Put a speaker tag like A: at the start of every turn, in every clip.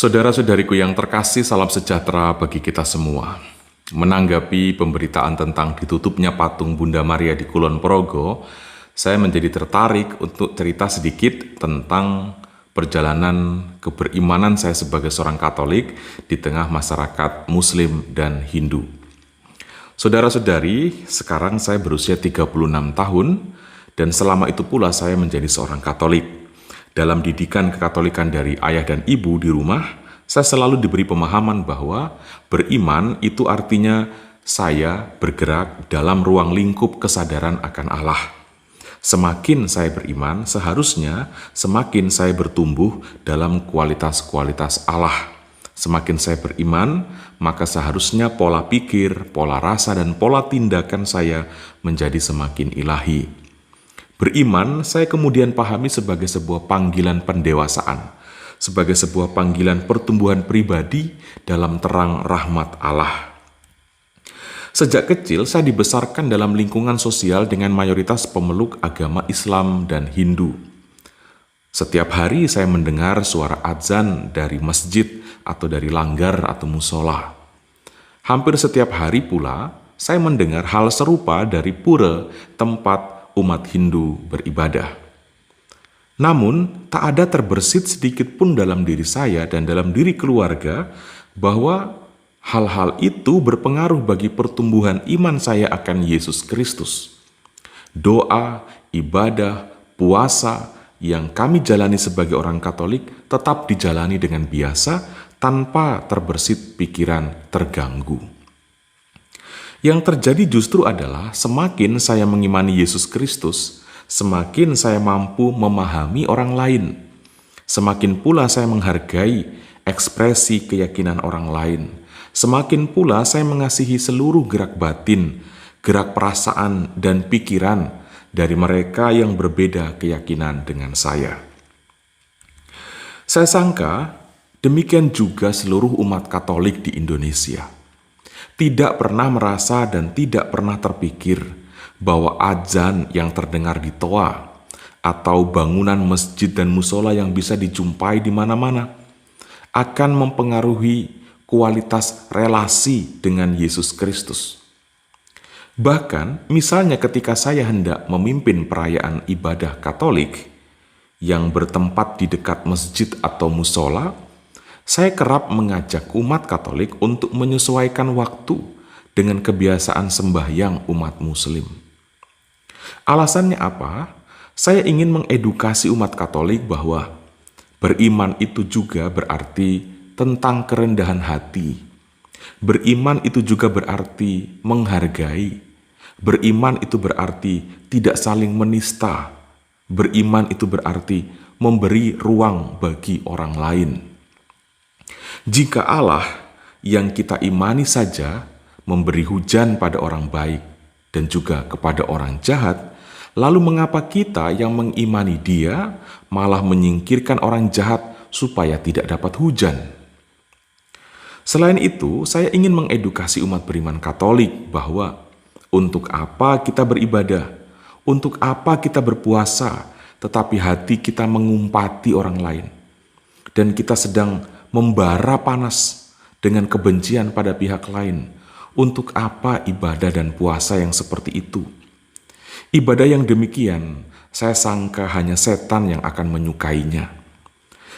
A: Saudara-saudariku yang terkasih, salam sejahtera bagi kita semua. Menanggapi pemberitaan tentang ditutupnya patung Bunda Maria di Kulon Progo, saya menjadi tertarik untuk cerita sedikit tentang perjalanan keberimanan saya sebagai seorang Katolik di tengah masyarakat Muslim dan Hindu. Saudara-saudari, sekarang saya berusia 36 tahun dan selama itu pula saya menjadi seorang Katolik. Dalam didikan kekatolikan dari ayah dan ibu di rumah, saya selalu diberi pemahaman bahwa beriman itu artinya saya bergerak dalam ruang lingkup kesadaran akan Allah. Semakin saya beriman, seharusnya semakin saya bertumbuh dalam kualitas-kualitas Allah. Semakin saya beriman, maka seharusnya pola pikir, pola rasa, dan pola tindakan saya menjadi semakin ilahi. Beriman, saya kemudian pahami sebagai sebuah panggilan pendewasaan, sebagai sebuah panggilan pertumbuhan pribadi dalam terang rahmat Allah. Sejak kecil, saya dibesarkan dalam lingkungan sosial dengan mayoritas pemeluk agama Islam dan Hindu. Setiap hari saya mendengar suara adzan dari masjid atau dari langgar atau musola. Hampir setiap hari pula, saya mendengar hal serupa dari pura tempat umat Hindu beribadah. Namun, tak ada terbersit sedikit pun dalam diri saya dan dalam diri keluarga bahwa hal-hal itu berpengaruh bagi pertumbuhan iman saya akan Yesus Kristus. Doa, ibadah, puasa yang kami jalani sebagai orang Katolik tetap dijalani dengan biasa tanpa terbersit pikiran terganggu. Yang terjadi justru adalah semakin saya mengimani Yesus Kristus, semakin saya mampu memahami orang lain. Semakin pula saya menghargai ekspresi keyakinan orang lain. Semakin pula saya mengasihi seluruh gerak batin, gerak perasaan, dan pikiran dari mereka yang berbeda keyakinan dengan saya. Saya sangka demikian juga seluruh umat Katolik di Indonesia. Tidak pernah merasa dan tidak pernah terpikir bahwa adzan yang terdengar di toa atau bangunan masjid dan musola yang bisa dijumpai di mana-mana akan mempengaruhi kualitas relasi dengan Yesus Kristus. Bahkan, misalnya ketika saya hendak memimpin perayaan ibadah Katolik yang bertempat di dekat masjid atau musola, saya kerap mengajak umat Katolik untuk menyesuaikan waktu dengan kebiasaan sembahyang umat Muslim. Alasannya apa? Saya ingin mengedukasi umat Katolik bahwa beriman itu juga berarti tentang kerendahan hati. Beriman itu juga berarti menghargai. Beriman itu berarti tidak saling menista. Beriman itu berarti memberi ruang bagi orang lain. Jika Allah yang kita imani saja memberi hujan pada orang baik dan juga kepada orang jahat, lalu mengapa kita yang mengimani Dia malah menyingkirkan orang jahat supaya tidak dapat hujan? Selain itu, saya ingin mengedukasi umat beriman Katolik bahwa untuk apa kita beribadah, untuk apa kita berpuasa, tetapi hati kita mengumpati orang lain, dan kita sedang membara panas dengan kebencian pada pihak lain. Untuk apa ibadah dan puasa yang seperti itu? Ibadah yang demikian, saya sangka hanya setan yang akan menyukainya.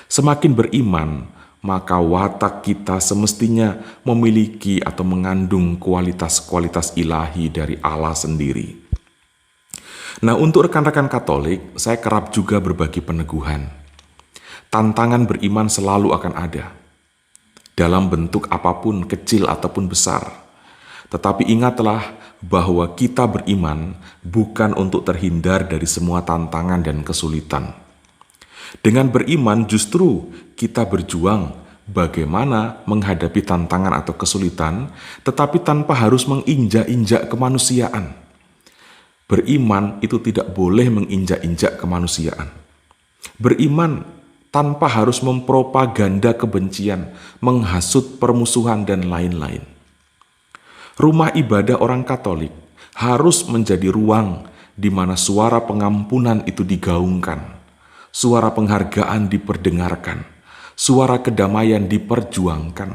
A: Semakin beriman, maka watak kita semestinya memiliki atau mengandung kualitas-kualitas ilahi dari Allah sendiri. Nah, untuk rekan-rekan Katolik, saya kerap juga berbagi peneguhan. Tantangan beriman selalu akan ada, dalam bentuk apapun, kecil ataupun besar. Tetapi ingatlah bahwa kita beriman bukan untuk terhindar dari semua tantangan dan kesulitan. Dengan beriman justru kita berjuang bagaimana menghadapi tantangan atau kesulitan, tetapi tanpa harus menginjak-injak kemanusiaan. Beriman itu tidak boleh menginjak-injak kemanusiaan. Beriman tanpa harus mempropaganda kebencian, menghasut permusuhan, dan lain-lain. Rumah ibadah orang Katolik harus menjadi ruang di mana suara pengampunan itu digaungkan, suara penghargaan diperdengarkan, Suara kedamaian diperjuangkan.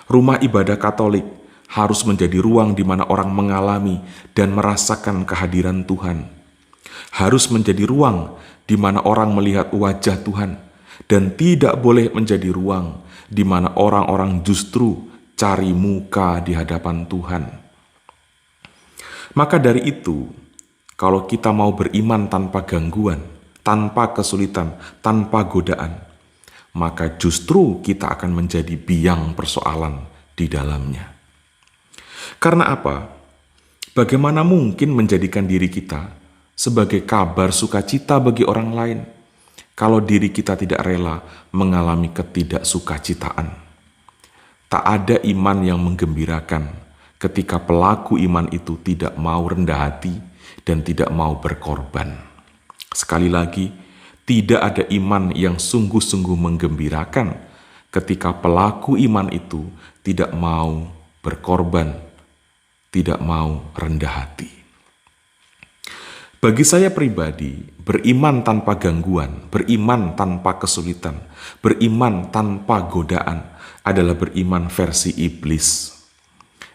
A: Rumah ibadah Katolik harus menjadi ruang di mana orang mengalami dan merasakan kehadiran Tuhan. Harus menjadi ruang di mana orang melihat wajah Tuhan, dan tidak boleh menjadi ruang di mana orang-orang justru cari muka di hadapan Tuhan. Maka dari itu, kalau kita mau beriman tanpa gangguan, tanpa kesulitan, tanpa godaan, maka justru kita akan menjadi biang persoalan di dalamnya. Karena apa? Bagaimana mungkin menjadikan diri kita sebagai kabar sukacita bagi orang lain kalau diri kita tidak rela mengalami ketidaksukacitaan? Tak ada iman yang menggembirakan ketika pelaku iman itu tidak mau rendah hati dan tidak mau berkorban. Sekali lagi, tidak ada iman yang sungguh-sungguh menggembirakan ketika pelaku iman itu tidak mau berkorban, tidak mau rendah hati. Bagi saya pribadi, beriman tanpa gangguan, beriman tanpa kesulitan, beriman tanpa godaan adalah beriman versi iblis.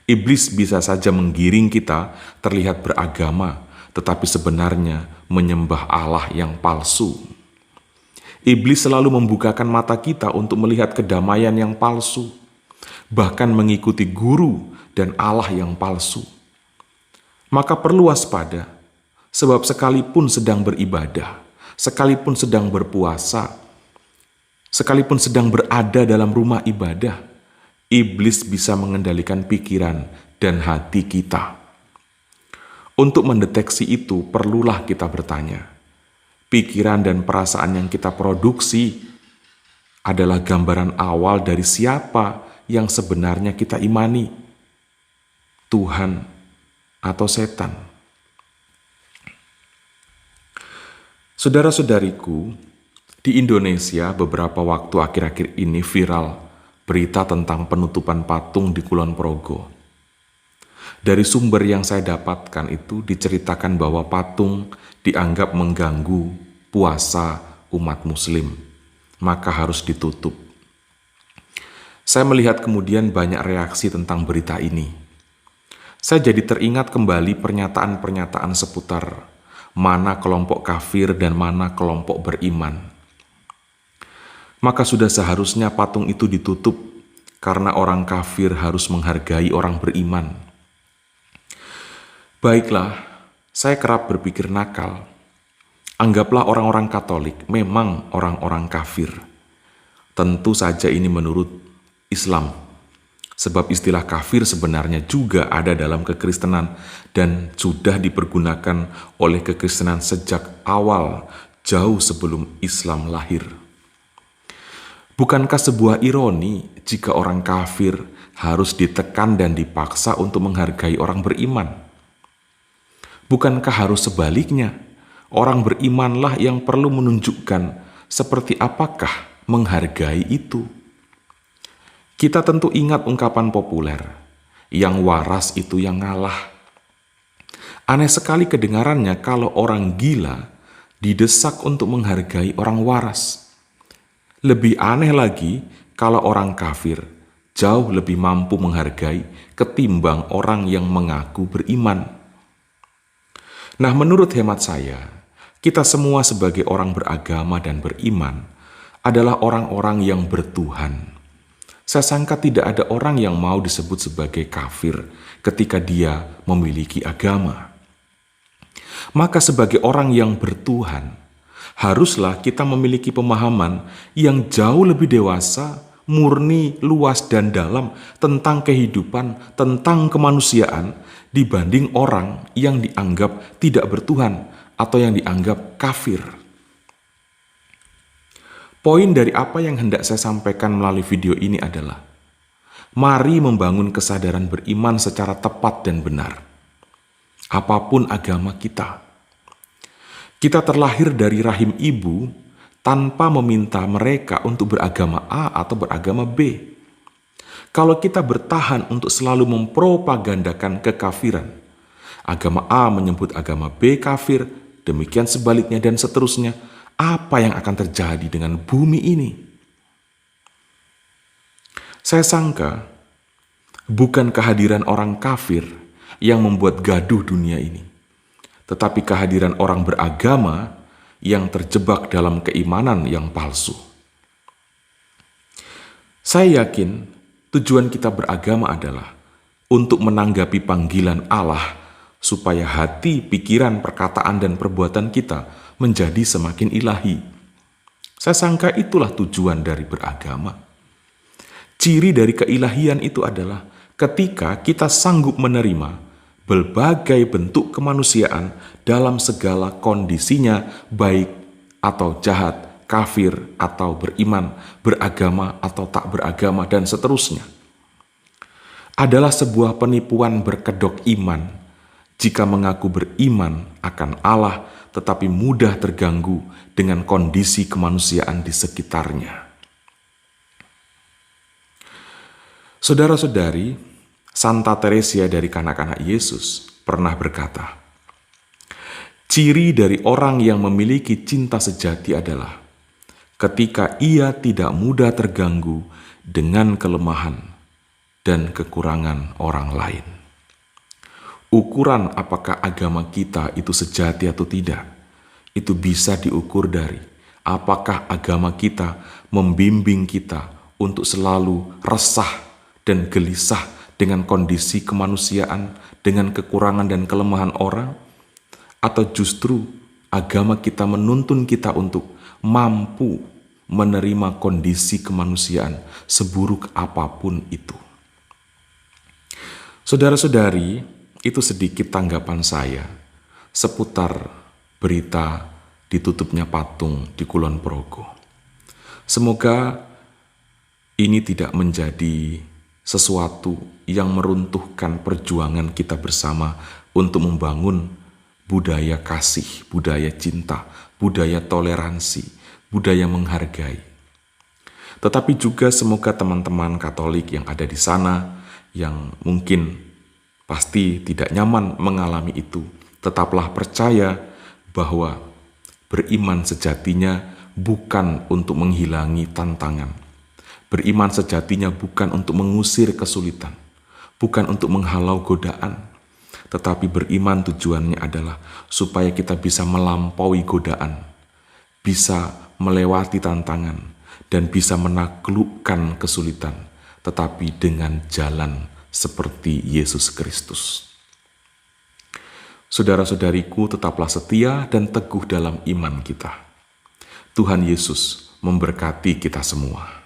A: Iblis bisa saja menggiring kita terlihat beragama, tetapi sebenarnya menyembah Allah yang palsu. Iblis selalu membukakan mata kita untuk melihat kedamaian yang palsu, bahkan mengikuti guru dan Allah yang palsu. Maka perlu waspada, sebab sekalipun sedang beribadah, sekalipun sedang berpuasa, sekalipun sedang berada dalam rumah ibadah, iblis bisa mengendalikan pikiran dan hati kita. Untuk mendeteksi itu, perlulah kita bertanya, pikiran dan perasaan yang kita produksi adalah gambaran awal dari siapa yang sebenarnya kita imani, Tuhan atau setan. Saudara-saudariku, di Indonesia beberapa waktu akhir-akhir ini viral berita tentang penutupan patung di Kulon Progo. Dari sumber yang saya dapatkan itu diceritakan bahwa patung dianggap mengganggu puasa umat muslim, maka harus ditutup. Saya melihat kemudian banyak reaksi tentang berita ini. Saya jadi teringat kembali pernyataan-pernyataan seputar mana kelompok kafir dan mana kelompok beriman. Maka sudah seharusnya patung itu ditutup karena orang kafir harus menghargai orang beriman. Baiklah, saya kerap berpikir nakal. Anggaplah orang-orang Katolik memang orang-orang kafir. Tentu saja ini menurut Islam. Sebab istilah kafir sebenarnya juga ada dalam kekristenan dan sudah dipergunakan oleh kekristenan sejak awal, jauh sebelum Islam lahir. Bukankah sebuah ironi jika orang kafir harus ditekan dan dipaksa untuk menghargai orang beriman? Bukankah harus sebaliknya, orang berimanlah yang perlu menunjukkan seperti apakah menghargai itu? Kita tentu ingat ungkapan populer, yang waras itu yang ngalah. Aneh sekali kedengarannya kalau orang gila didesak untuk menghargai orang waras. Lebih aneh lagi kalau orang kafir jauh lebih mampu menghargai ketimbang orang yang mengaku beriman. Nah, menurut hemat saya, kita semua sebagai orang beragama dan beriman adalah orang-orang yang bertuhan. Saya sangka tidak ada orang yang mau disebut sebagai kafir ketika dia memiliki agama. Maka sebagai orang yang bertuhan, haruslah kita memiliki pemahaman yang jauh lebih dewasa, murni, luas, dan dalam tentang kehidupan, tentang kemanusiaan dibanding orang yang dianggap tidak bertuhan atau yang dianggap kafir. Poin dari apa yang hendak saya sampaikan melalui video ini adalah, mari membangun kesadaran beriman secara tepat dan benar. Apapun agama kita. Kita terlahir dari rahim ibu tanpa meminta mereka untuk beragama A atau beragama B. Kalau kita bertahan untuk selalu mempropagandakan kekafiran, agama A menyebut agama B kafir, demikian sebaliknya dan seterusnya, apa yang akan terjadi dengan bumi ini? Saya sangka bukan kehadiran orang kafir yang membuat gaduh dunia ini, tetapi kehadiran orang beragama yang terjebak dalam keimanan yang palsu. Saya yakin tujuan kita beragama adalah untuk menanggapi panggilan Allah supaya hati, pikiran, perkataan, dan perbuatan kita menjadi semakin ilahi. Saya sangka itulah tujuan dari beragama. Ciri dari keilahian itu adalah ketika kita sanggup menerima berbagai bentuk kemanusiaan dalam segala kondisinya, baik atau jahat, kafir atau beriman, beragama atau tak beragama, dan seterusnya. Adalah sebuah penipuan berkedok iman jika mengaku beriman akan Allah tetapi mudah terganggu dengan kondisi kemanusiaan di sekitarnya. Saudara-saudari, Santa Teresia dari Kanak-kanak Yesus pernah berkata, ciri dari orang yang memiliki cinta sejati adalah ketika ia tidak mudah terganggu dengan kelemahan dan kekurangan orang lain. Ukuran apakah agama kita itu sejati atau tidak, itu bisa diukur dari apakah agama kita membimbing kita untuk selalu resah dan gelisah dengan kondisi kemanusiaan, dengan kekurangan dan kelemahan orang, atau justru agama kita menuntun kita untuk mampu menerima kondisi kemanusiaan seburuk apapun itu. Saudara-saudari, itu sedikit tanggapan saya seputar berita ditutupnya patung di Kulon Progo. Semoga ini tidak menjadi sesuatu yang meruntuhkan perjuangan kita bersama untuk membangun budaya kasih, budaya cinta, budaya toleransi, budaya menghargai. Tetapi juga semoga teman-teman Katolik yang ada di sana, yang mungkin pasti tidak nyaman mengalami itu, tetaplah percaya bahwa beriman sejatinya bukan untuk menghilangi tantangan. Beriman sejatinya bukan untuk mengusir kesulitan, bukan untuk menghalau godaan, tetapi beriman tujuannya adalah supaya kita bisa melampaui godaan, bisa melewati tantangan, dan bisa menaklukkan kesulitan, tetapi dengan jalan seperti Yesus Kristus. Saudara-saudariku, tetaplah setia dan teguh dalam iman kita. Tuhan Yesus memberkati kita semua.